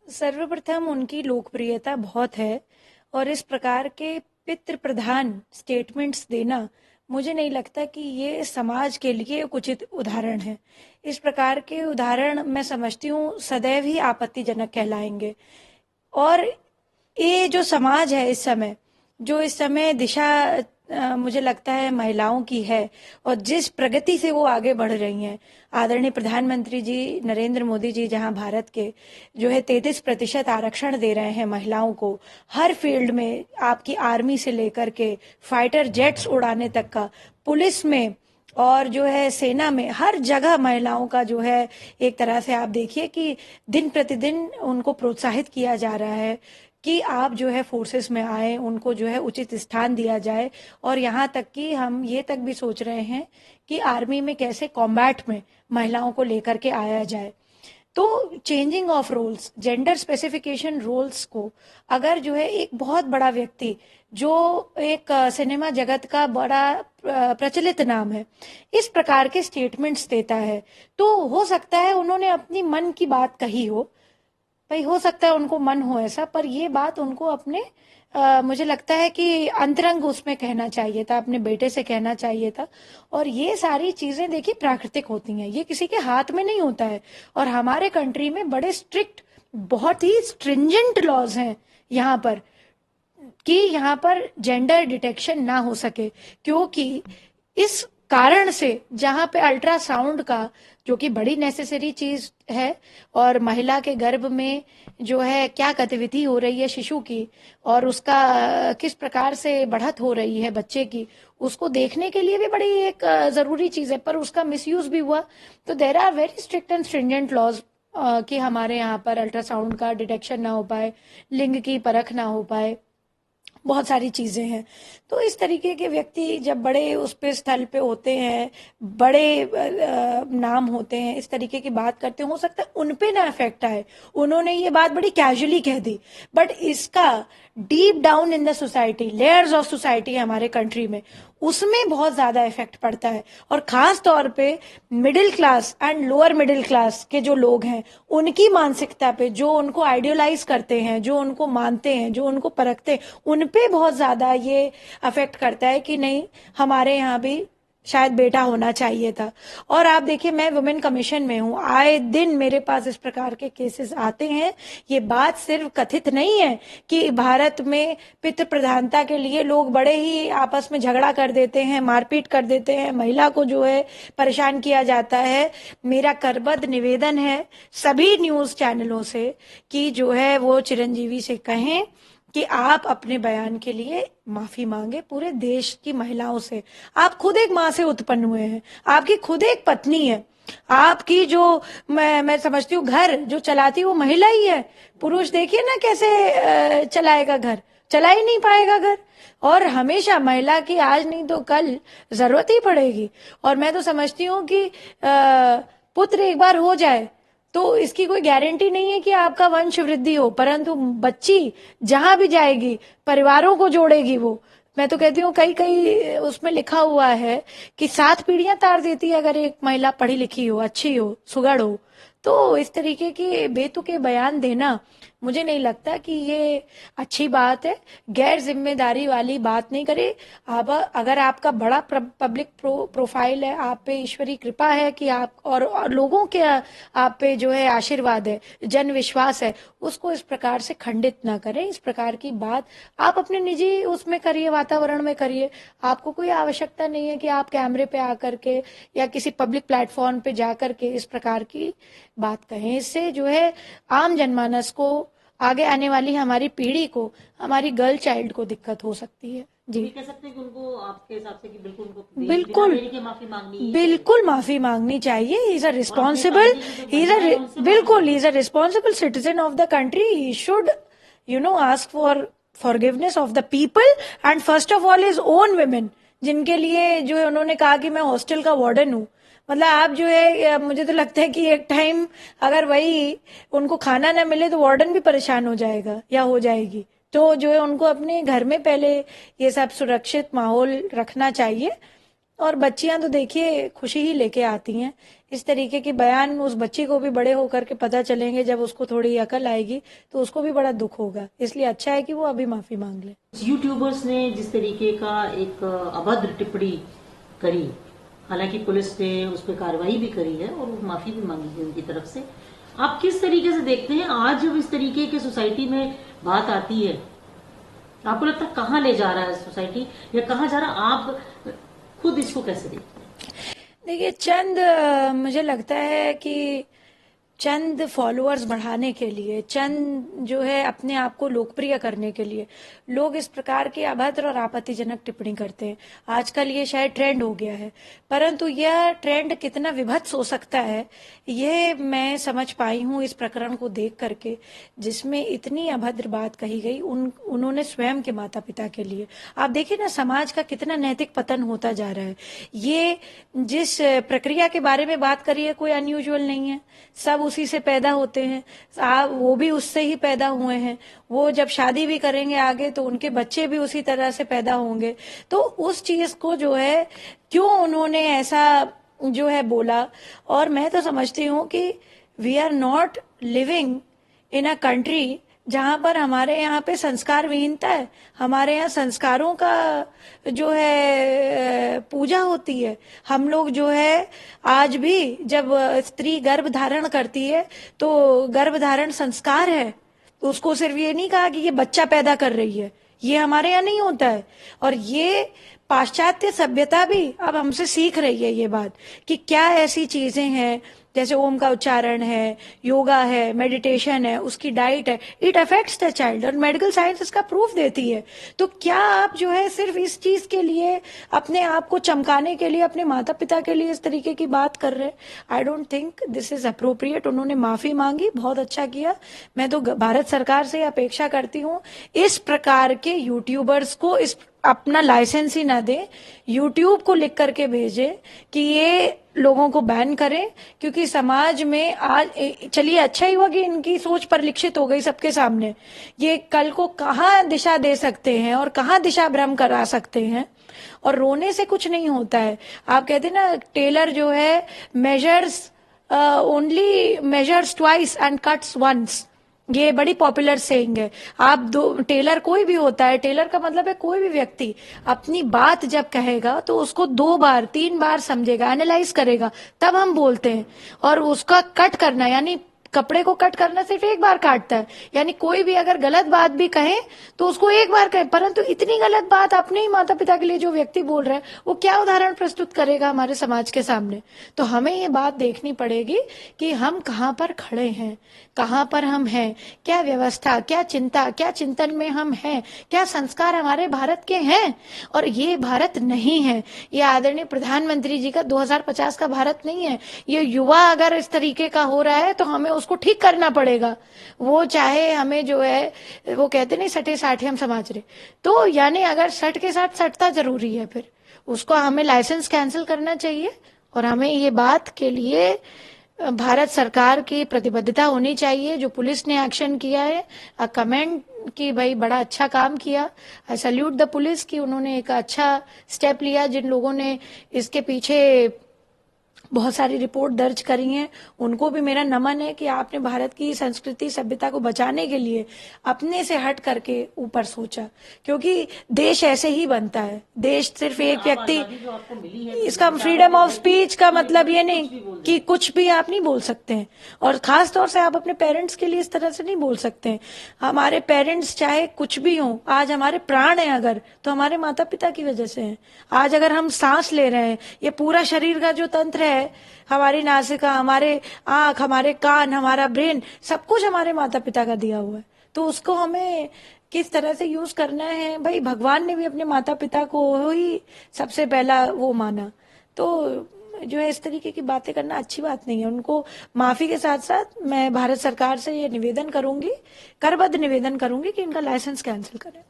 सर्वप्रथम उनकी लोकप्रियता बहुत है और इस प्रकार के पितृ प्रधान स्टेटमेंट्स देना मुझे नहीं लगता कि ये समाज के लिए एक उचित उदाहरण है। इस प्रकार के उदाहरण मैं समझती हूँ सदैव ही आपत्तिजनक कहलाएंगे। और ये जो समाज है इस समय दिशा मुझे लगता है महिलाओं की है और जिस प्रगति से वो आगे बढ़ रही हैं। आदरणीय प्रधानमंत्री जी नरेंद्र मोदी जी जहां भारत के जो है 33% आरक्षण दे रहे हैं महिलाओं को, हर फील्ड में, आपकी आर्मी से लेकर के फाइटर जेट्स उड़ाने तक का, पुलिस में और जो है सेना में, हर जगह महिलाओं का जो है एक तरह से आप देखिए कि दिन प्रतिदिन उनको प्रोत्साहित किया जा रहा है कि आप जो है फोर्सेस में आए, उनको जो है उचित स्थान दिया जाए। और यहाँ तक कि हम ये तक भी सोच रहे हैं कि आर्मी में कैसे कॉम्बैट में महिलाओं को लेकर के आया जाए। तो changing of roles, gender specification roles को अगर जो है एक बहुत बड़ा व्यक्ति जो एक सिनेमा जगत का बड़ा प्रचलित नाम है, इस प्रकार के स्टेटमेंट्स देता है, तो हो सकता है उन्होंने अपनी मन की बात कही हो। भाई हो सकता है उनको मन हो ऐसा, पर ये बात उनको अपने मुझे लगता है कि अंतरंग उसमें कहना चाहिए था, अपने बेटे से कहना चाहिए था। और ये सारी चीजें देखिए प्राकृतिक होती हैं, ये किसी के हाथ में नहीं होता है। और हमारे कंट्री में बड़े स्ट्रिक्ट, बहुत ही स्ट्रिंजेंट लॉज हैं यहाँ पर कि यहाँ पर जेंडर डिटेक्शन ना हो सके, क्योंकि इस कारण से जहां पे अल्ट्रासाउंड का, जो कि बड़ी नेसेसरी चीज है, और महिला के गर्भ में जो है क्या गतिविधि हो रही है शिशु की और उसका किस प्रकार से बढ़त हो रही है बच्चे की, उसको देखने के लिए भी बड़ी एक जरूरी चीज है, पर उसका मिसयूज भी हुआ। तो there are very strict and stringent laws कि हमारे यहाँ पर अल्ट्रासाउंड का डिटेक्शन ना हो पाए, लिंग की परख ना हो पाए, बहुत सारी चीजें हैं। तो इस तरीके के व्यक्ति जब बड़े उस पे स्थल पे होते हैं, बड़े नाम होते हैं, इस तरीके की बात करते हैं, हो सकता है उन पे ना इफेक्ट आए, उन्होंने ये बात बड़ी कैजुअली कह दी, बट इसका deep down in the society, layers of society हमारे कंट्री में, उसमें बहुत ज्यादा इफेक्ट पड़ता है। और खास तौर पे middle class and lower middle class के जो लोग हैं, उनकी मानसिकता पे, जो उनको आइडियलाइज करते हैं, जो उनको मानते हैं, जो उनको परखते हैं, उन पे बहुत ज्यादा ये अफेक्ट करता है कि नहीं, हमारे यहाँ भी शायद बेटा होना चाहिए था। और आप देखिए, मैं वुमेन कमीशन में हूँ, आए दिन मेरे पास इस प्रकार के केसेस आते हैं। ये बात सिर्फ कथित नहीं है कि भारत में पितृ प्रधानता के लिए लोग बड़े ही आपस में झगड़ा कर देते हैं, मारपीट कर देते हैं, महिला को जो है परेशान किया जाता है। मेरा करबद्ध निवेदन है सभी न्यूज चैनलों से कि जो है वो चिरंजीवी से कहें कि आप अपने बयान के लिए माफी मांगे पूरे देश की महिलाओं से। आप खुद एक माँ से उत्पन्न हुए हैं, आपकी खुद एक पत्नी है, आपकी जो मैं समझती हूँ घर जो चलाती है वो महिला ही है। पुरुष देखिए ना कैसे चलाएगा घर, चला ही नहीं पाएगा घर। और हमेशा महिला की आज नहीं तो कल जरूरत ही पड़ेगी। और मैं तो समझती हूँ कि पुत्र एक बार हो जाए तो इसकी कोई गारंटी नहीं है कि आपका वंश वृद्धि हो, परंतु बच्ची जहां भी जाएगी परिवारों को जोड़ेगी वो। मैं तो कहती हूँ कई कई उसमें लिखा हुआ है कि 7 पीढ़ियां तार देती है अगर एक महिला पढ़ी लिखी हो, अच्छी हो, सुगढ़ हो। तो इस तरीके की बेतुके बयान देना मुझे नहीं लगता कि ये अच्छी बात है। गैर जिम्मेदारी वाली बात नहीं करे। अब अगर आपका बड़ा पब्लिक प्रोफाइल है, आप पे ईश्वरी कृपा है कि आप और लोगों के आप पे जो है आशीर्वाद है, जन विश्वास है, उसको इस प्रकार से खंडित ना करें। इस प्रकार की बात आप अपने निजी उसमें करिए, वातावरण में करिए। आपको कोई आवश्यकता नहीं है कि आप कैमरे पे आकर के या किसी पब्लिक प्लेटफॉर्म पे जाकर के इस प्रकार की बात कहें। इससे जो है आम जनमानस को, आगे आने वाली हमारी पीढ़ी को, हमारी गर्ल चाइल्ड को दिक्कत हो सकती है। जी, कह सकते हैं कि उनको आपके हिसाब से कि बिल्कुल उनको बिल्कुल माफी मांगनी, बिल्कुल माफी मांगनी चाहिए। ही इज अ रिस्पॉन्सिबल, बिल्कुल he is a responsible citizen of the country. He should ask for forgiveness of the people and first of all is own women, जिनके लिए जो है उन्होंने कहा कि मैं हॉस्टल का वार्डन हूँ। मतलब आप जो है, मुझे तो लगता है कि एक टाइम अगर वही उनको खाना ना मिले तो वार्डन भी परेशान हो जाएगा या हो जाएगी। तो जो है उनको अपने घर में पहले ये सब सुरक्षित माहौल रखना चाहिए। और बच्चियां तो देखिए खुशी ही लेके आती हैं। इस तरीके के बयान उस बच्ची को भी बड़े होकर के पता चलेंगे, जब उसको थोड़ी अकल आएगी तो उसको भी बड़ा दुख होगा। इसलिए अच्छा है कि वो अभी माफी मांग ले। यूट्यूबर्स ने जिस तरीके का एक अभद्र टिप्पणी करी, हालांकि पुलिस ने उस पर कार्रवाई भी करी है और माफी भी मांगी है उनकी तरफ से, आप किस तरीके से देखते हैं आज जब इस तरीके के सोसाइटी में बात आती है? आपको लगता है कहाँ ले जा रहा है सोसाइटी, या कहाँ जा रहा है? आप खुद इसको कैसे देखते हैं? देखिए मुझे लगता है कि चंद फॉलोअर्स बढ़ाने के लिए, चंद जो है अपने आप को लोकप्रिय करने के लिए लोग इस प्रकार की अभद्र और आपत्तिजनक टिप्पणी करते हैं। आजकल ये शायद ट्रेंड हो गया है, परंतु यह ट्रेंड कितना विभत्स हो सकता है ये मैं समझ पाई हूँ इस प्रकरण को देख करके, जिसमें इतनी अभद्र बात कही गई उन्होंने स्वयं के माता पिता के लिए। आप देखिए ना, समाज का कितना नैतिक पतन होता जा रहा है। ये जिस प्रक्रिया के बारे में बात करी है कोई अनयूजुअल नहीं है, सब उसी से पैदा होते हैं, वो भी उससे ही पैदा हुए हैं। वो जब शादी भी करेंगे आगे तो उनके बच्चे भी उसी तरह से पैदा होंगे। तो उस चीज को जो है क्यों उन्होंने ऐसा जो है बोला। और मैं तो समझती हूँ कि we are not living in a country जहां पर हमारे यहाँ पे संस्कार विहीनता है। हमारे यहाँ संस्कारों का जो है पूजा होती है। हम लोग जो है आज भी जब स्त्री गर्भ धारण करती है तो गर्भ धारण संस्कार है, तो उसको सिर्फ ये नहीं कहा कि ये बच्चा पैदा कर रही है, ये हमारे यहाँ नहीं होता है। और ये पाश्चात्य सभ्यता भी अब हमसे सीख रही है ये बात कि क्या ऐसी चीजें हैं जैसे ओम का उच्चारण है, योगा है, मेडिटेशन है, उसकी डाइट है, इट अफेक्ट्स द चाइल्ड, और मेडिकल साइंस इसका प्रूफ देती है। तो क्या आप जो है सिर्फ इस चीज के लिए अपने आप को चमकाने के लिए अपने माता पिता के लिए इस तरीके की बात कर रहे हैं? I don't think this is appropriate. उन्होंने माफी मांगी, बहुत अच्छा किया। मैं तो भारत सरकार से अपेक्षा करती हूँ इस प्रकार के यूट्यूबर्स को इस अपना लाइसेंस ही ना दे, यूट्यूब को लिख करके भेजे कि ये लोगों को बैन करें, क्योंकि समाज में आज चलिए अच्छा ही हुआ कि इनकी सोच परिलक्षित हो गई सबके सामने। ये कल को कहाँ दिशा दे सकते हैं और कहाँ दिशा भ्रम करा सकते हैं। और रोने से कुछ नहीं होता है। आप कहते हैं ना, टेलर जो है measures only measures twice and cuts once, ये बड़ी पॉपुलर सेइंग है। आप दो टेलर कोई भी होता है, टेलर का मतलब है कोई भी व्यक्ति अपनी बात जब कहेगा तो उसको 2 बार 3 बार समझेगा, एनालाइज करेगा, तब हम बोलते हैं। और उसका कट करना, यानी कपड़े को कट करना सिर्फ एक बार काटता है। यानी कोई भी अगर गलत बात भी कहे तो उसको एक बार कहे, परंतु इतनी गलत बात अपने ही माता पिता के लिए जो व्यक्ति बोल रहा है वो क्या उदाहरण प्रस्तुत करेगा हमारे समाज के सामने। तो हमें ये बात देखनी पड़ेगी कि हम कहाँ पर खड़े हैं, कहाँ पर हम हैं, क्या व्यवस्था, क्या चिंता, क्या चिंतन में हम हैं, क्या संस्कार हमारे भारत के हैं। और ये भारत नहीं है, ये आदरणीय प्रधानमंत्री जी का 2050 का भारत नहीं है। ये युवा अगर इस तरीके का हो रहा है तो हमें उसको ठीक करना पड़ेगा। वो चाहे हमें जो है, वो कहते नहीं सटे साठे हम समझ रहे, तो यानी अगर सट के साथ सटता जरूरी है, फिर उसको हमें लाइसेंस कैंसिल करना चाहिए। और हमें ये बात के लिए भारत सरकार की प्रतिबद्धता होनी चाहिए। जो पुलिस ने एक्शन किया है, कमेंट कि भाई बड़ा अच्छा काम किया, आई सल्यूट द पुलिस कि उन्होंने एक अच्छा स्टेप लिया। जिन लोगों ने इसके पीछे बहुत सारी रिपोर्ट दर्ज करी हैं उनको भी मेरा नमन है कि आपने भारत की संस्कृति सभ्यता को बचाने के लिए अपने से हट करके ऊपर सोचा, क्योंकि देश ऐसे ही बनता है। देश सिर्फ एक व्यक्ति, जो आपको मिली है, इसका फ्रीडम ऑफ स्पीच का मतलब ये नहीं कि कुछ भी आप नहीं बोल सकते हैं, और खास तौर से आप अपने पेरेंट्स के लिए इस तरह से नहीं बोल सकते हैं। हमारे पेरेंट्स चाहे कुछ भी हों, आज हमारे प्राण है अगर, तो हमारे माता पिता की वजह से हैं। आज अगर हम सांस ले रहे हैं, ये पूरा शरीर का जो तंत्र है, हमारी नासिका, हमारे आंख, हमारे कान, हमारा ब्रेन, सब कुछ हमारे माता पिता का दिया हुआ है। तो उसको हमें किस तरह से यूज करना है, भाई भगवान ने भी अपने माता पिता को ही सबसे पहला वो माना। तो जो है इस तरीके की बातें करना अच्छी बात नहीं है। उनको माफी के साथ साथ मैं भारत सरकार से ये निवेदन करूंगी, करबद्ध निवेदन करूंगी कि इनका लाइसेंस कैंसिल करें।